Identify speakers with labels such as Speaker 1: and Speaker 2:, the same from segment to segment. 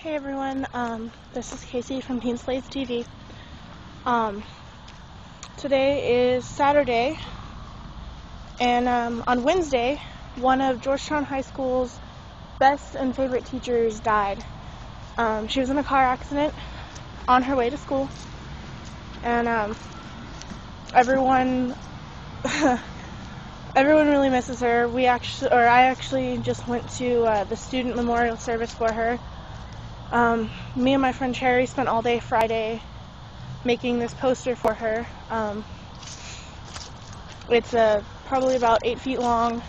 Speaker 1: Hey everyone, this is Casey from Teen Slates TV. Um, Today is Saturday, and on Wednesday, one of Georgetown High School's best and favorite teachers died. She was in a car accident on her way to school, and everyone everyone really misses her. I actually just went to the student memorial service for her. Me and my friend Cherry spent all day Friday making this poster for her. It's probably about 8 feet long,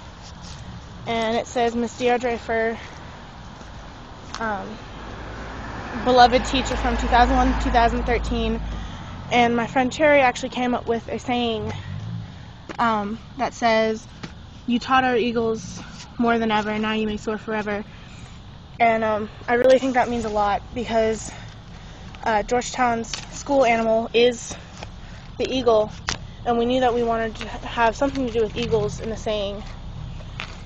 Speaker 1: and it says, "Miss Deirdre for beloved teacher from 2001 to 2013." And my friend Cherry actually came up with a saying that says, "You taught our eagles more than ever, now you may soar forever." And I really think that means a lot, because Georgetown's school animal is the eagle, and we knew that we wanted to have something to do with eagles in the saying.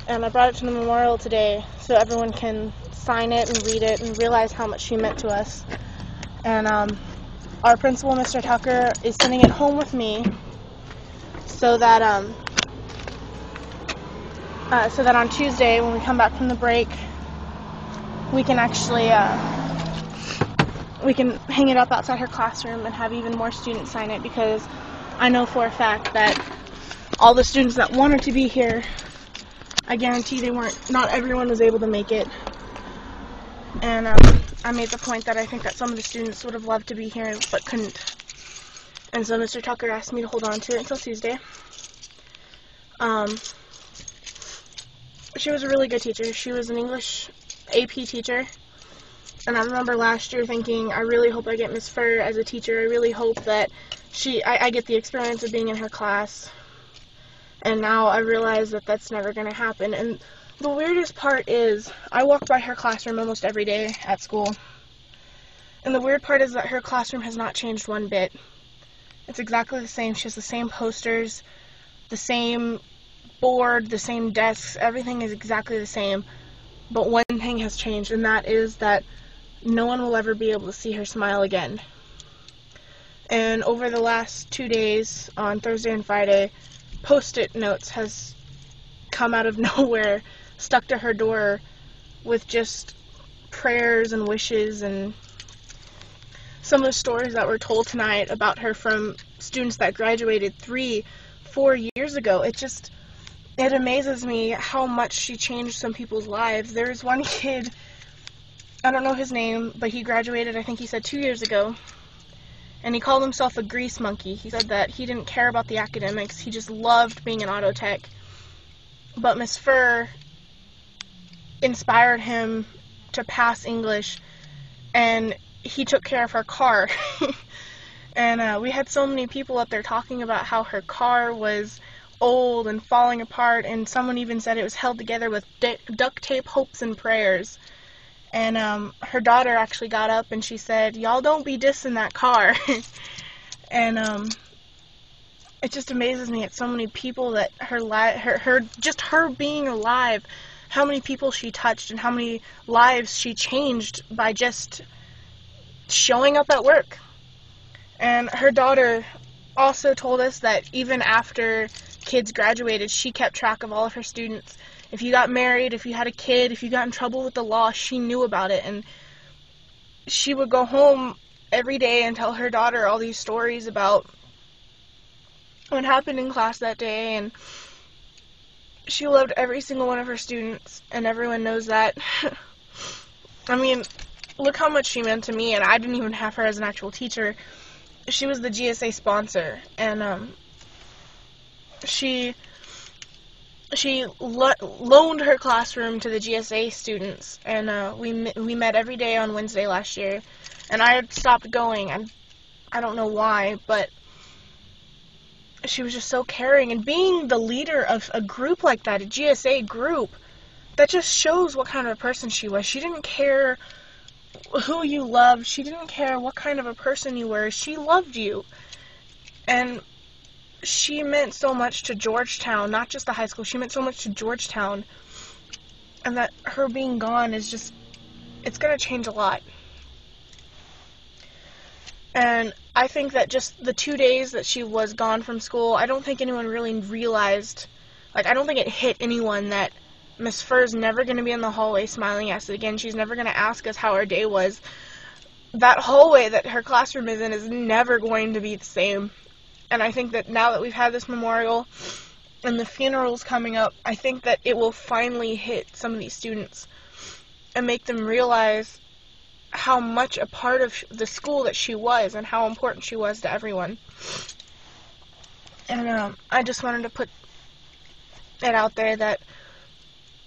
Speaker 1: And I brought it to the memorial today so everyone can sign it and read it and realize how much she meant to us. And our principal, Mr. Tucker, is sending it home with me so that on Tuesday, when we come back from the break, we can actually we can hang it up outside her classroom and have even more students sign it, because I know for a fact that all the students that wanted to be here, I guarantee not everyone was able to make it. And I made the point that I think that some of the students would have loved to be here but couldn't. And so Mr. Tucker asked me to hold on to it until Tuesday. She was a really good teacher. She was an English AP teacher. And I remember last year thinking, I really hope I get Miss Fur as a teacher. I really hope that I get the experience of being in her class. And now I realize that that's never going to happen. And the weirdest part is, I walk by her classroom almost every day at school. And the weird part is that her classroom has not changed one bit. It's exactly the same. She has the same posters, the same board, the same desks. Everything is exactly the same. But one thing has changed, and that is that no one will ever be able to see her smile again. And over the last 2 days, on Thursday and Friday, Post-it notes has come out of nowhere, stuck to her door with just prayers and wishes, and some of the stories that were told tonight about her from students that graduated 3-4 years ago. It amazes me how much she changed some people's lives. There was one kid, I don't know his name, but he graduated, I think he said 2 years ago, and he called himself a grease monkey. He said that he didn't care about the academics, he just loved being an auto tech. But Miss Fur inspired him to pass English, and he took care of her car. And we had so many people up there talking about how her car was old and falling apart, and someone even said it was held together with duct tape, hopes, and prayers. And her daughter actually got up and she said, "Y'all don't be dissing that car." And it just amazes me at so many people that her being alive, how many people she touched and how many lives she changed by just showing up at work. And her daughter also told us that even after kids graduated, she kept track of all of her students. If you got married, if you had a kid, if you got in trouble with the law, she knew about it. And she would go home every day and tell her daughter all these stories about what happened in class that day. And she loved every single one of her students, and everyone knows that. I mean, look how much she meant to me, and I didn't even have her as an actual teacher. She was the GSA sponsor, and she loaned her classroom to the GSA students, and we met every day on Wednesday last year, and I had stopped going. I don't know why, but she was just so caring, and being the leader of a group like that, a GSA group, that just shows what kind of a person she was. She didn't care who you loved. She didn't care what kind of a person you were. She loved you. And she meant so much to Georgetown, not just the high school. She meant so much to Georgetown. And that her being gone is just it's going to change a lot. And I think that just the 2 days that she was gone from school, I don't think anyone really realized, like, I don't think it hit anyone that Miss Furr's never going to be in the hallway smiling at us again. She's never going to ask us how our day was. That hallway that her classroom is in is never going to be the same. And I think that now that we've had this memorial and the funeral's coming up, I think that it will finally hit some of these students and make them realize how much a part of the school that she was and how important she was to everyone. And I just wanted to put it out there that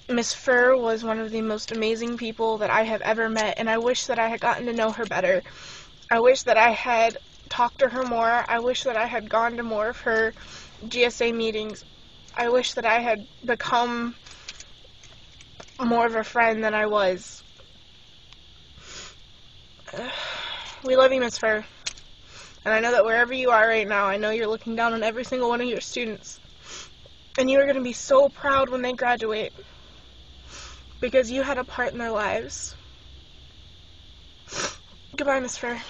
Speaker 1: Miss Furr was one of the most amazing people that I have ever met, and I wish that I had gotten to know her better. I wish that I had talked to her more. I wish that I had gone to more of her GSA meetings. I wish that I had become more of a friend than I was. We love you, Miss Furr. And I know that wherever you are right now, I know you're looking down on every single one of your students. And you are going to be so proud when they graduate, because you had a part in their lives. Goodbye, Miss Furr.